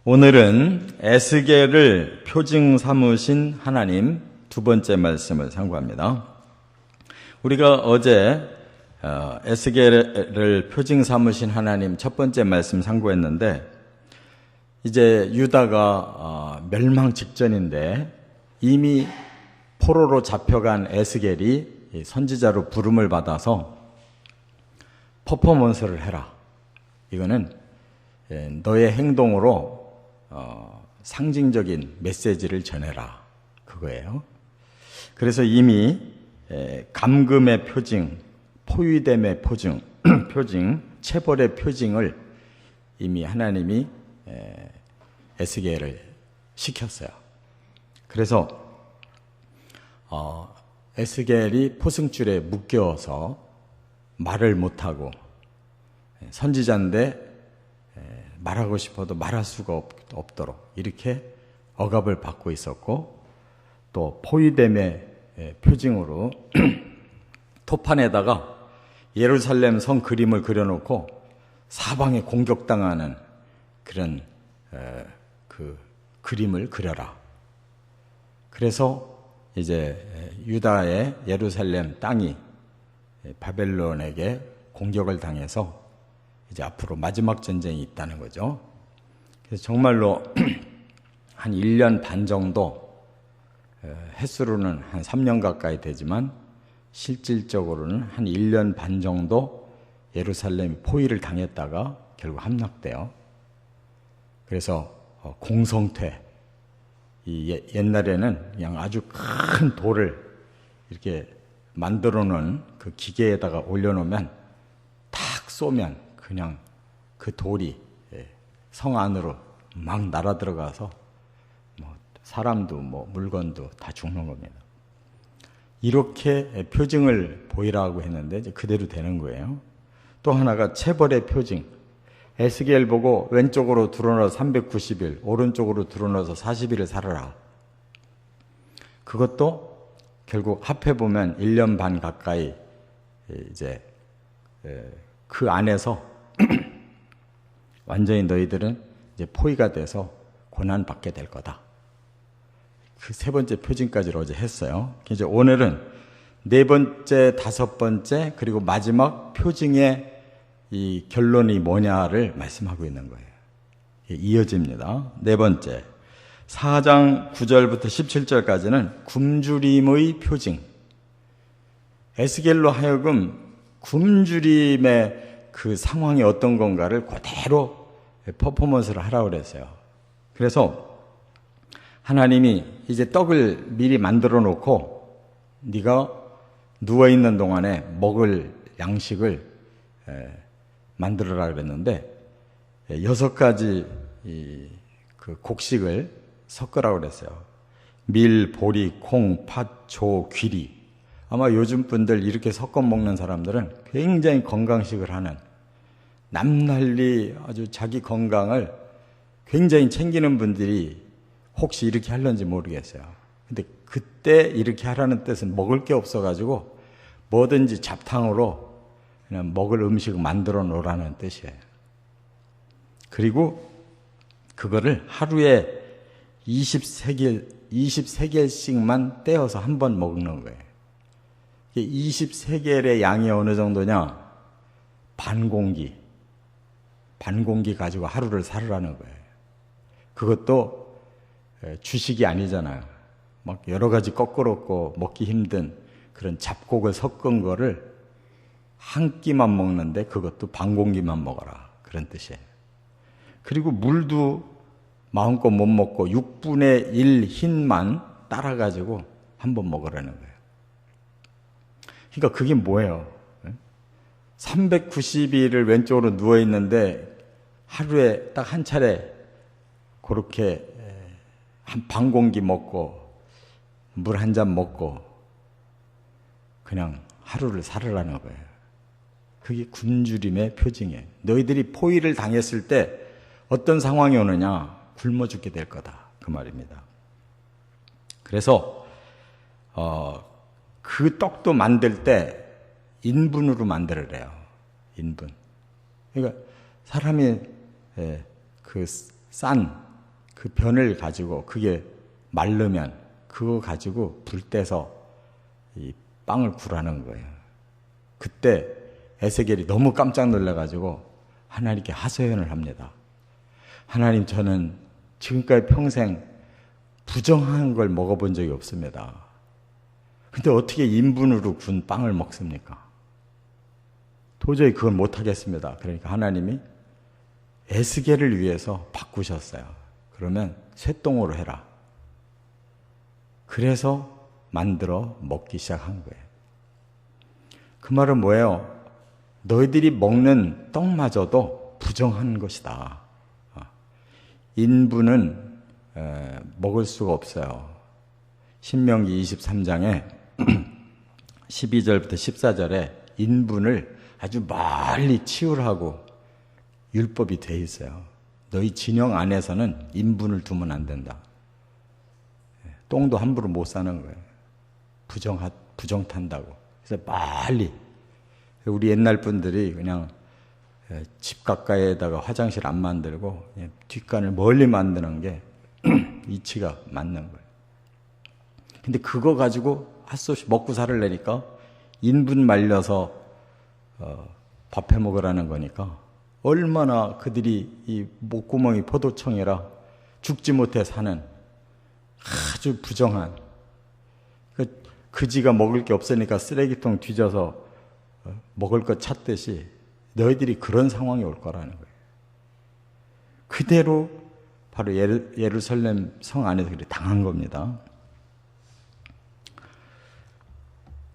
오늘은 에스겔을 표징 삼으신 하나님 두 번째 말씀을 상고합니다. 우리가 어제 에스겔을 표징 삼으신 하나님 첫 번째 말씀 상고했는데, 이제 유다가 멸망 직전인데 이미 포로로 잡혀간 에스겔이 선지자로 부름을 받아서 퍼포먼스를 해라. 이거는 너의 행동으로 상징적인 메시지를 전해라, 그거예요. 그래서 이미 감금의 표징, 포위됨의 표징, 체벌의 표징을 이미 하나님이 에스겔을 시켰어요. 그래서 에스겔이 포승줄에 묶여서 말을 못하고, 선지자인데 말하고 싶어도 말할 수가 없도록 이렇게 억압을 받고 있었고, 또 포위됨의 표징으로 토판에다가 예루살렘 성 그림을 그려놓고 사방에 공격당하는 그런 그 그림을 그려라. 그래서 이제 유다의 예루살렘 땅이 바벨론에게 공격을 당해서 이제 앞으로 마지막 전쟁이 있다는 거죠. 그래서 정말로 한 1년 반 정도, 횟수로는 한 3년 가까이 되지만 실질적으로는 한 1년 반 정도 예루살렘이 포위를 당했다가 결국 함락돼요. 그래서 공성퇴, 옛날에는 그냥 아주 큰 돌을 이렇게 만들어 놓은 그 기계에다가 올려놓으면 탁 쏘면 그냥 그 돌이 성 안으로 막 날아 들어가서 사람도 물건도 다 죽는 겁니다. 이렇게 표징을 보이라고 했는데 이제 그대로 되는 거예요. 또 하나가 체벌의 표징. 에스겔 보고 왼쪽으로 드러나서 390일, 오른쪽으로 드러나서 40일을 살아라. 그것도 결국 합해보면 1년 반 가까이 이제 그 안에서 완전히 너희들은 이제 포위가 돼서 고난받게 될 거다. 그 세 번째 표징까지를 어제 했어요. 이제 오늘은 네 번째, 다섯 번째, 그리고 마지막 표징의 이 결론이 뭐냐를 말씀하고 있는 거예요. 이어집니다. 네 번째, 4장 9절부터 17절까지는 굶주림의 표징. 에스겔로 하여금 굶주림의 그 상황이 어떤 건가를 그대로 퍼포먼스를 하라고 그랬어요. 그래서 하나님이 이제 떡을 미리 만들어 놓고 네가 누워있는 동안에 먹을 양식을 만들어라 그랬는데 6가지 그 곡식을 섞으라고 그랬어요. 밀, 보리, 콩, 팥, 조, 귀리. 아마 요즘 분들 이렇게 섞어 먹는 사람들은 굉장히 건강식을 하는, 남날리 아주 자기 건강을 굉장히 챙기는 분들이 혹시 이렇게 하려는지 모르겠어요. 근데 그때 이렇게 하라는 뜻은 먹을 게 없어가지고 뭐든지 잡탕으로 그냥 먹을 음식을 만들어 놓으라는 뜻이에요. 그리고 그거를 하루에 23개씩만 떼어서 한 번 먹는 거예요. 23개의 양이 어느 정도냐? 반 공기 가지고 하루를 살으라는 거예요. 그것도 주식이 아니잖아요. 막 여러 가지 거꾸롭고 먹기 힘든 그런 잡곡을 섞은 거를 한 끼만 먹는데 그것도 반 공기만 먹어라, 그런 뜻이에요. 그리고 물도 마음껏 못 먹고 6분의 1 흰만 따라가지고 한번 먹으라는 거예요. 그러니까 그게 뭐예요? 390일을 왼쪽으로 누워있는데 하루에 딱 한 차례 그렇게 한 반 공기 먹고 물 한 잔 먹고 그냥 하루를 살으라는 거예요. 그게 굶주림의 표징이에요. 너희들이 포위를 당했을 때 어떤 상황이 오느냐? 굶어 죽게 될 거다, 그 말입니다. 그래서 그 떡도 만들 때 인분으로 만들으래요. 인분. 그러니까 사람이 그 싼 그 변을 가지고 그게 마르면 그거 가지고 불 떼서 이 빵을 구라는 거예요. 그때 에스겔이 너무 깜짝 놀라가지고 하나님께 하소연을 합니다. 하나님, 저는 지금까지 평생 부정한 걸 먹어본 적이 없습니다. 근데 어떻게 인분으로 군 빵을 먹습니까? 도저히 그건 못하겠습니다. 그러니까 하나님이 에스겔을 위해서 바꾸셨어요. 그러면 쇠똥으로 해라. 그래서 만들어 먹기 시작한 거예요. 그 말은 뭐예요? 너희들이 먹는 떡마저도 부정한 것이다. 인분은 먹을 수가 없어요. 신명기 23장에 12절부터 14절에 인분을 아주 멀리 치우라고 율법이 돼 있어요. 너희 진영 안에서는 인분을 두면 안 된다. 똥도 함부로 못 사는 거예요. 부정 탄다고. 그래서 빨리 우리 옛날 분들이 그냥 집 가까이에다가 화장실 안 만들고 그냥 뒷간을 멀리 만드는 게 이치가 맞는 거예요. 근데 그거 가지고 할 수 없이 먹고 살으려니까 인분 말려서 밥해 먹으라는 거니까 얼마나 그들이 이 목구멍이 포도청이라 죽지 못해 사는 아주 부정한, 그지가 먹을 게 없으니까 쓰레기통 뒤져서 먹을 것 찾듯이 너희들이 그런 상황이 올 거라는 거예요. 그대로 바로 예루살렘 성 안에서 그렇게 당한 겁니다.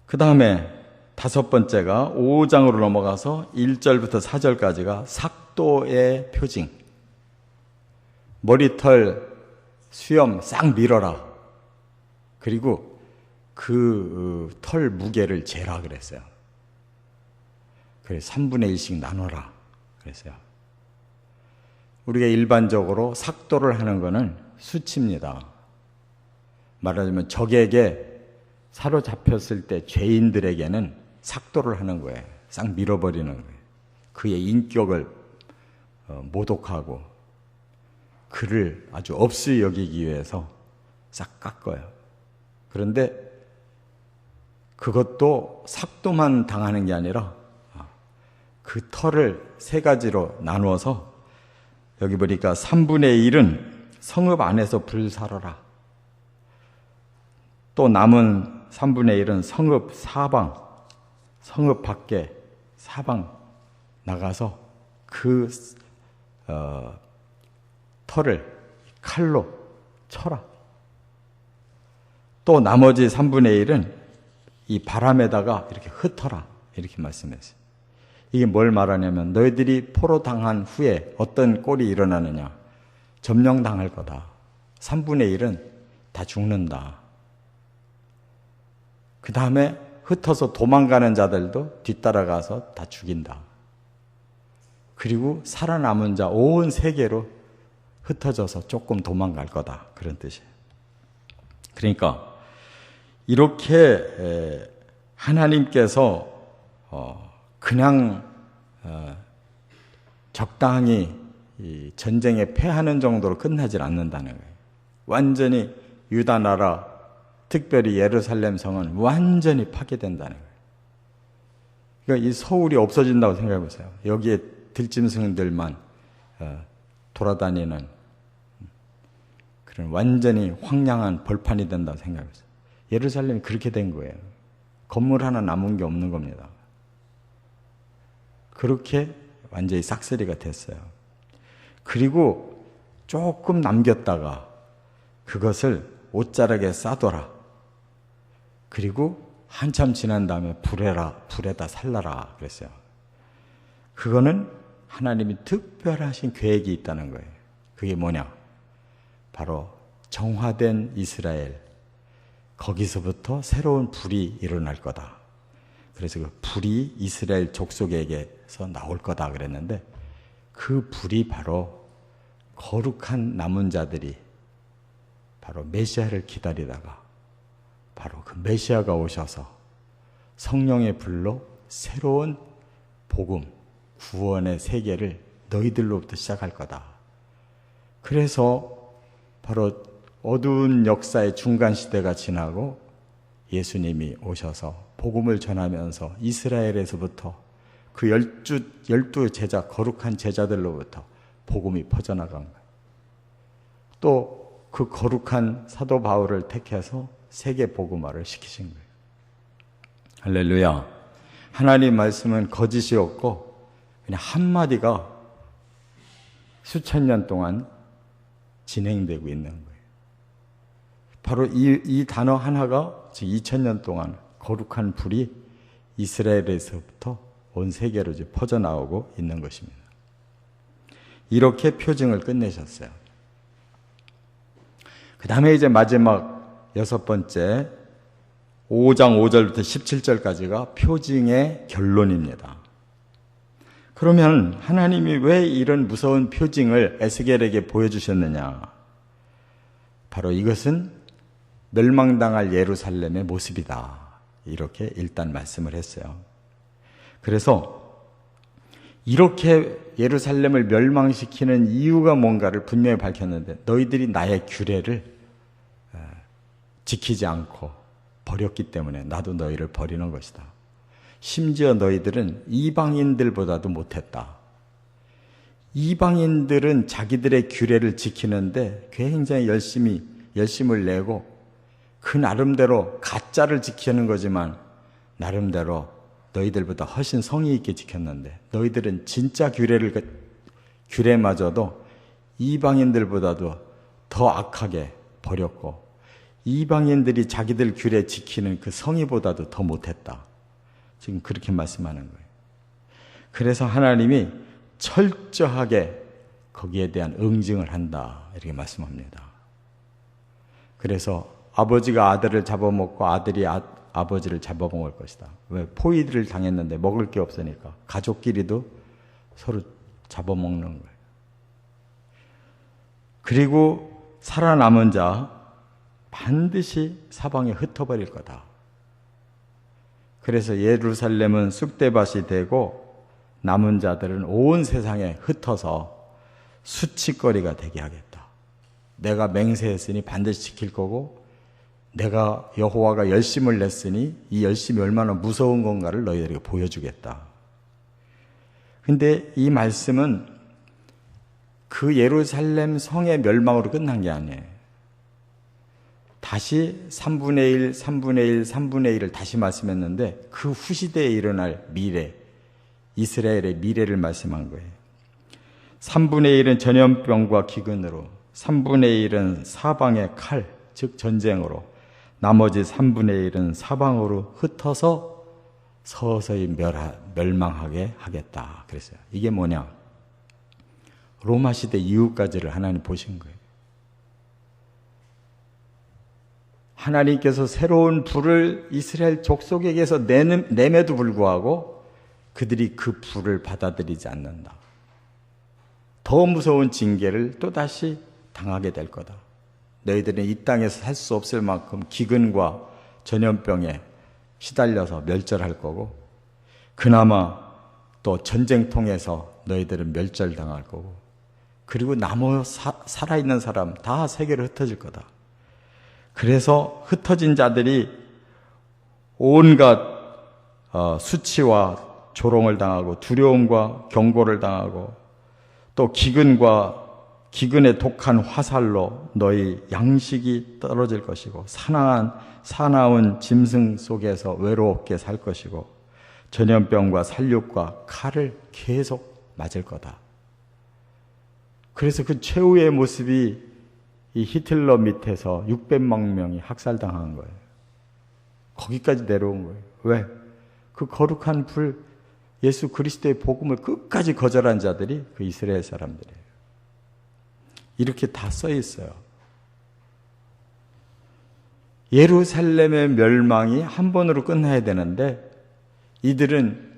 그 다음에 다섯 번째가 5장으로 넘어가서 1절부터 4절까지가 삭도의 표징. 머리털, 수염 싹 밀어라. 그리고 그 털 무게를 재라 그랬어요. 그래서 3분의 1씩 나눠라 그랬어요. 우리가 일반적으로 삭도를 하는 것은 수치입니다. 말하자면 적에게 사로잡혔을 때 죄인들에게는 삭도를 하는 거예요. 싹 밀어버리는 거예요. 그의 인격을 모독하고 그를 아주 없이 여기기 위해서 싹 깎아요. 그런데 그것도 삭도만 당하는 게 아니라 그 털을 세 가지로 나누어서 여기 보니까 3분의 1은 성읍 안에서 불사르라. 또 남은 3분의 1은 성읍 사방, 성읍 밖에 사방 나가서 그 털을 칼로 쳐라. 또 나머지 3분의 1은 이 바람에다가 이렇게 흩어라. 이렇게 말씀했어요. 이게 뭘 말하냐면 너희들이 포로 당한 후에 어떤 꼴이 일어나느냐. 점령당할 거다. 3분의 1은 다 죽는다. 그 다음에 흩어서 도망가는 자들도 뒤따라가서 다 죽인다. 그리고 살아남은 자 온 세계로 흩어져서 조금 도망갈 거다. 그런 뜻이에요. 그러니까 이렇게 하나님께서 그냥 적당히 이 전쟁에 패하는 정도로 끝나질 않는다는 거예요. 완전히 유다 나라, 특별히 예루살렘 성은 완전히 파괴된다는 거예요. 그러니까 이 서울이 없어진다고 생각해 보세요. 여기에 들짐승들만 돌아다니는 그런 완전히 황량한 벌판이 된다고 생각해 보세요. 예루살렘이 그렇게 된 거예요. 건물 하나 남은 게 없는 겁니다. 그렇게 완전히 싹쓸이가 됐어요. 그리고 조금 남겼다가 그것을 옷자락에 싸둬라. 그리고 한참 지난 다음에 불에다 살라라 그랬어요. 그거는 하나님이 특별하신 계획이 있다는 거예요. 그게 뭐냐? 바로 정화된 이스라엘, 거기서부터 새로운 불이 일어날 거다. 그래서 그 불이 이스라엘 족속에게서 나올 거다 그랬는데 그 불이 바로 거룩한 남은 자들이 바로 메시아를 기다리다가 바로 그 메시아가 오셔서 성령의 불로 새로운 복음, 구원의 세계를 너희들로부터 시작할 거다. 그래서 바로 어두운 역사의 중간 시대가 지나고 예수님이 오셔서 복음을 전하면서 이스라엘에서부터 그 열두 제자, 거룩한 제자들로부터 복음이 퍼져나간 거예요. 또 그 거룩한 사도 바울을 택해서 세계 복음화를 시키신 거예요. 할렐루야. 하나님 말씀은 거짓이 없고 그냥 한마디가 수천 년 동안 진행되고 있는 거예요. 바로 이 단어 하나가 지금 2000년 동안 거룩한 불이 이스라엘에서부터 온 세계로 이제 퍼져나오고 있는 것입니다. 이렇게 표징을 끝내셨어요. 그 다음에 이제 마지막 6번째 5장 5절부터 17절까지가 표징의 결론입니다. 그러면 하나님이 왜 이런 무서운 표징을 에스겔에게 보여주셨느냐? 바로 이것은 멸망당할 예루살렘의 모습이다. 이렇게 일단 말씀을 했어요. 그래서 이렇게 예루살렘을 멸망시키는 이유가 뭔가를 분명히 밝혔는데 너희들이 나의 규례를 지키지 않고 버렸기 때문에 나도 너희를 버리는 것이다. 심지어 너희들은 이방인들보다도 못했다. 이방인들은 자기들의 규례를 지키는데 굉장히 열심을 내고 그 나름대로 가짜를 지키는 거지만 나름대로 너희들보다 훨씬 성의 있게 지켰는데 너희들은 진짜 규례마저도 이방인들보다도 더 악하게 버렸고 이방인들이 자기들 규례 지키는 그 성의보다도 더 못했다. 지금 그렇게 말씀하는 거예요. 그래서 하나님이 철저하게 거기에 대한 응징을 한다. 이렇게 말씀합니다. 그래서 아버지가 아들을 잡아먹고 아들이 아버지를 잡아먹을 것이다. 왜? 포위를 당했는데 먹을 게 없으니까 가족끼리도 서로 잡아먹는 거예요. 그리고 살아남은 자 반드시 사방에 흩어버릴 거다. 그래서 예루살렘은 쑥대밭이 되고 남은 자들은 온 세상에 흩어서 수치거리가 되게 하겠다. 내가 맹세했으니 반드시 지킬 거고 내가 여호와가 열심을 냈으니 이 열심이 얼마나 무서운 건가를 너희들에게 보여주겠다. 근데 이 말씀은 그 예루살렘 성의 멸망으로 끝난 게 아니에요. 다시 3분의 1, 3분의 1, 3분의 1을 다시 말씀했는데 그 후시대에 일어날 미래, 이스라엘의 미래를 말씀한 거예요. 3분의 1은 전염병과 기근으로, 3분의 1은 사방의 칼, 즉 전쟁으로, 나머지 3분의 1은 사방으로 흩어서 서서히 멸망하게 하겠다. 그랬어요. 이게 뭐냐? 로마 시대 이후까지를 하나님 보신 거예요. 하나님께서 새로운 불을 이스라엘 족속에게서 내매도 불구하고 그들이 그 불을 받아들이지 않는다. 더 무서운 징계를 또다시 당하게 될 거다. 너희들은 이 땅에서 살 수 없을 만큼 기근과 전염병에 시달려서 멸절할 거고 그나마 또 전쟁통에서 너희들은 멸절당할 거고 그리고 나머 살아있는 사람 다 세계로 흩어질 거다. 그래서 흩어진 자들이 온갖 수치와 조롱을 당하고 두려움과 경고를 당하고 또 기근의 독한 화살로 너희 양식이 떨어질 것이고 사나운 짐승 속에서 외롭게 살 것이고 전염병과 살육과 칼을 계속 맞을 거다. 그래서 그 최후의 모습이 이 히틀러 밑에서 600만 명이 학살당한 거예요. 거기까지 내려온 거예요. 왜? 그 거룩한 불, 예수 그리스도의 복음을 끝까지 거절한 자들이 그 이스라엘 사람들이에요. 이렇게 다 써 있어요. 예루살렘의 멸망이 한 번으로 끝나야 되는데 이들은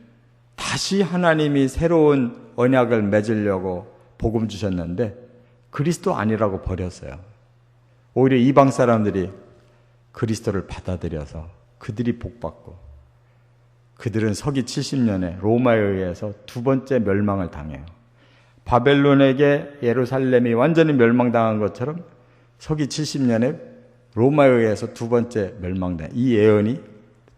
다시 하나님이 새로운 언약을 맺으려고 복음 주셨는데 그리스도 아니라고 버렸어요. 오히려 이방 사람들이 그리스도를 받아들여서 그들이 복받고 그들은 서기 70년에 로마에 의해서 두 번째 멸망을 당해요. 바벨론에게 예루살렘이 완전히 멸망당한 것처럼 서기 70년에 로마에 의해서 두 번째 멸망된 이 예언이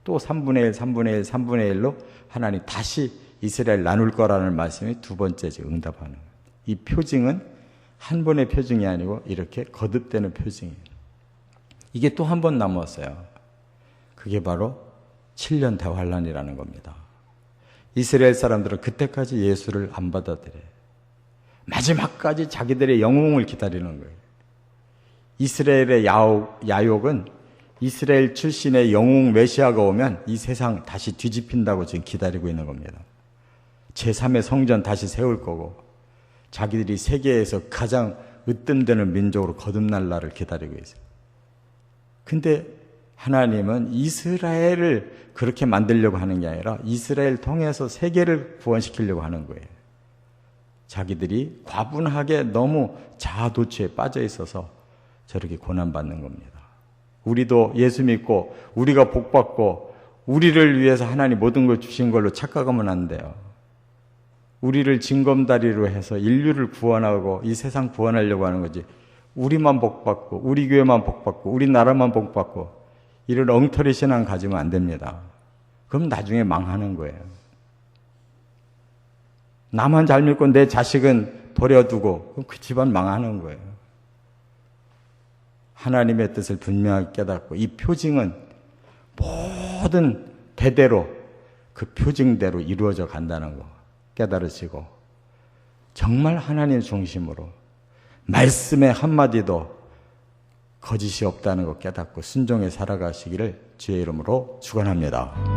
또 3분의 1, 3분의 1, 3분의 1로 하나님 다시 이스라엘 나눌 거라는 말씀이 두 번째 응답하는 거예요. 이 표징은 한 번의 표징이 아니고 이렇게 거듭되는 표징이에요. 이게 또 한 번 남았어요. 그게 바로 7년 대환란이라는 겁니다. 이스라엘 사람들은 그때까지 예수를 안 받아들여요. 마지막까지 자기들의 영웅을 기다리는 거예요. 이스라엘의 야욕은 이스라엘 출신의 영웅 메시아가 오면 이 세상 다시 뒤집힌다고 지금 기다리고 있는 겁니다. 제3의 성전 다시 세울 거고 자기들이 세계에서 가장 으뜸되는 민족으로 거듭날 날을 기다리고 있어요. 근데 하나님은 이스라엘을 그렇게 만들려고 하는 게 아니라 이스라엘 통해서 세계를 구원시키려고 하는 거예요. 자기들이 과분하게 너무 자아도취에 빠져 있어서 저렇게 고난받는 겁니다. 우리도 예수 믿고 우리가 복받고 우리를 위해서 하나님 모든 걸 주신 걸로 착각하면 안 돼요. 우리를 징검다리로 해서 인류를 구원하고 이 세상 구원하려고 하는 거지. 우리만 복받고 우리 교회만 복받고 우리 나라만 복받고 이런 엉터리 신앙 가지면 안 됩니다. 그럼 나중에 망하는 거예요. 나만 잘 믿고 내 자식은 버려두고 그럼 그 집안 망하는 거예요. 하나님의 뜻을 분명하게 깨닫고 이 표징은 모든 대대로 그 표징대로 이루어져 간다는 거 깨달으시고 정말 하나님 중심으로 말씀의 한마디도 거짓이 없다는 거 깨닫고 순종해 살아가시기를 주의 이름으로 축원합니다.